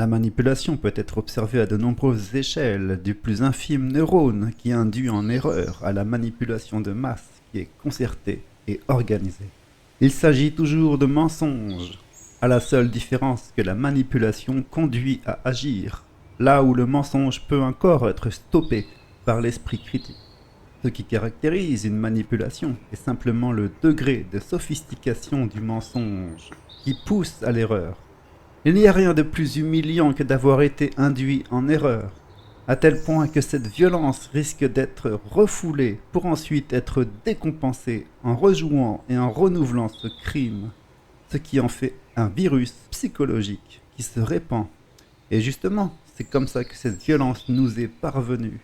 La manipulation peut être observée à de nombreuses échelles, du plus infime neurone qui induit en erreur à la manipulation de masse qui est concertée et organisée. Il s'agit toujours de mensonges, à la seule différence que la manipulation conduit à agir, là où le mensonge peut encore être stoppé par l'esprit critique. Ce qui caractérise une manipulation est simplement le degré de sophistication du mensonge qui pousse à l'erreur. Il n'y a rien de plus humiliant que d'avoir été induit en erreur, à tel point que cette violence risque d'être refoulée pour ensuite être décompensée en rejouant et en renouvelant ce crime, ce qui en fait un virus psychologique qui se répand. Et justement, c'est comme ça que cette violence nous est parvenue.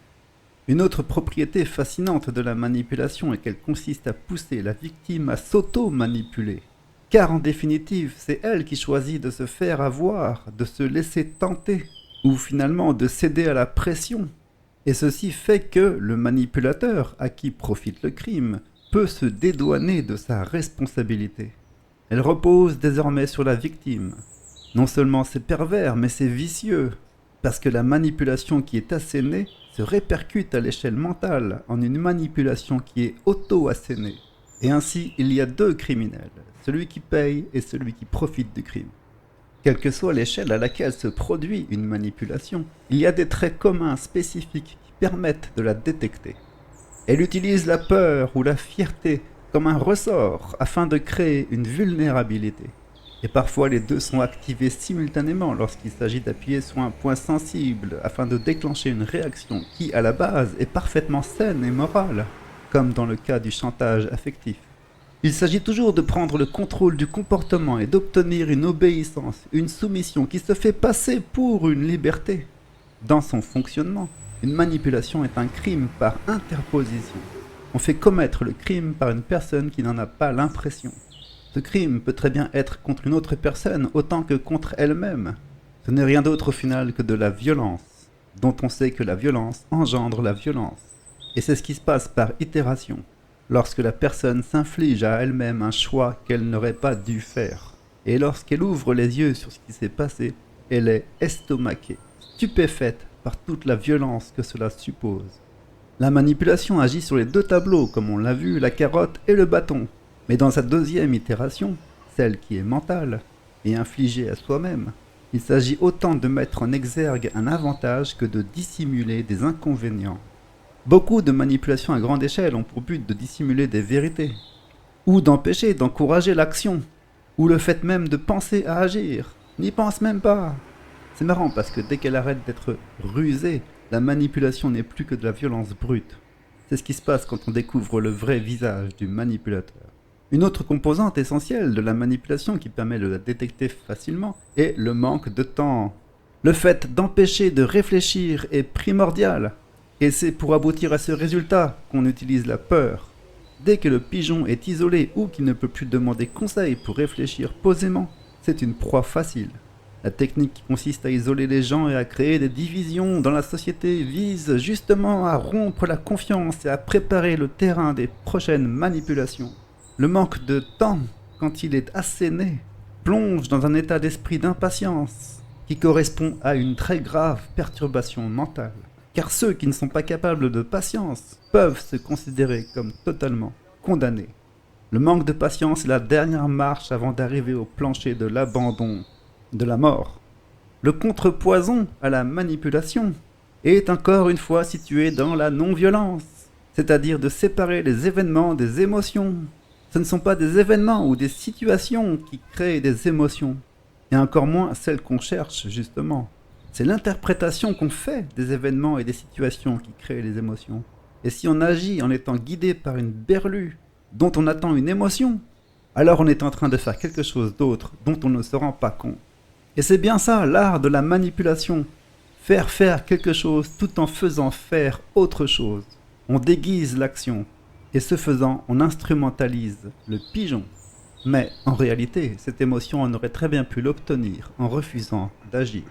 Une autre propriété fascinante de la manipulation est qu'elle consiste à pousser la victime à s'auto-manipuler. Car en définitive, c'est elle qui choisit de se faire avoir, de se laisser tenter, ou finalement de céder à la pression. Et ceci fait que le manipulateur, à qui profite le crime, peut se dédouaner de sa responsabilité. Elle repose désormais sur la victime. Non seulement c'est pervers, mais c'est vicieux, parce que la manipulation qui est assénée se répercute à l'échelle mentale en une manipulation qui est auto-assénée. Et ainsi, il y a deux criminels, celui qui paye et celui qui profite du crime. Quelle que soit l'échelle à laquelle se produit une manipulation, il y a des traits communs spécifiques qui permettent de la détecter. Elle utilise la peur ou la fierté comme un ressort afin de créer une vulnérabilité. Et parfois les deux sont activés simultanément lorsqu'il s'agit d'appuyer sur un point sensible afin de déclencher une réaction qui, à la base, est parfaitement saine et morale, comme dans le cas du chantage affectif. Il s'agit toujours de prendre le contrôle du comportement et d'obtenir une obéissance, une soumission qui se fait passer pour une liberté. Dans son fonctionnement, une manipulation est un crime par interposition. On fait commettre le crime par une personne qui n'en a pas l'impression. Ce crime peut très bien être contre une autre personne autant que contre elle-même. Ce n'est rien d'autre au final que de la violence, dont on sait que la violence engendre la violence. Et c'est ce qui se passe par itération, lorsque la personne s'inflige à elle-même un choix qu'elle n'aurait pas dû faire. Et lorsqu'elle ouvre les yeux sur ce qui s'est passé, elle est estomaquée, stupéfaite par toute la violence que cela suppose. La manipulation agit sur les deux tableaux, comme on l'a vu, la carotte et le bâton. Mais dans sa deuxième itération, celle qui est mentale et infligée à soi-même, il s'agit autant de mettre en exergue un avantage que de dissimuler des inconvénients. Beaucoup de manipulations à grande échelle ont pour but de dissimuler des vérités, ou d'empêcher, d'encourager l'action, ou le fait même de penser à agir. N'y pense même pas. C'est marrant parce que dès qu'elle arrête d'être rusée, la manipulation n'est plus que de la violence brute. C'est ce qui se passe quand on découvre le vrai visage du manipulateur. Une autre composante essentielle de la manipulation qui permet de la détecter facilement est le manque de temps. Le fait d'empêcher de réfléchir est primordial. Et c'est pour aboutir à ce résultat qu'on utilise la peur. Dès que le pigeon est isolé ou qu'il ne peut plus demander conseil pour réfléchir posément, c'est une proie facile. La technique qui consiste à isoler les gens et à créer des divisions dans la société vise justement à rompre la confiance et à préparer le terrain des prochaines manipulations. Le manque de temps, quand il est asséné, plonge dans un état d'esprit d'impatience qui correspond à une très grave perturbation mentale. Car ceux qui ne sont pas capables de patience peuvent se considérer comme totalement condamnés. Le manque de patience est la dernière marche avant d'arriver au plancher de l'abandon, de la mort. Le contrepoison à la manipulation est encore une fois situé dans la non-violence, c'est-à-dire de séparer les événements des émotions. Ce ne sont pas des événements ou des situations qui créent des émotions, et encore moins celles qu'on cherche justement. C'est l'interprétation qu'on fait des événements et des situations qui créent les émotions. Et si on agit en étant guidé par une berlue dont on attend une émotion, alors on est en train de faire quelque chose d'autre dont on ne se rend pas compte. Et c'est bien ça, l'art de la manipulation. Faire quelque chose tout en faisant faire autre chose. On déguise l'action. Et ce faisant, on instrumentalise le pigeon. Mais en réalité, cette émotion, on aurait très bien pu l'obtenir en refusant d'agir.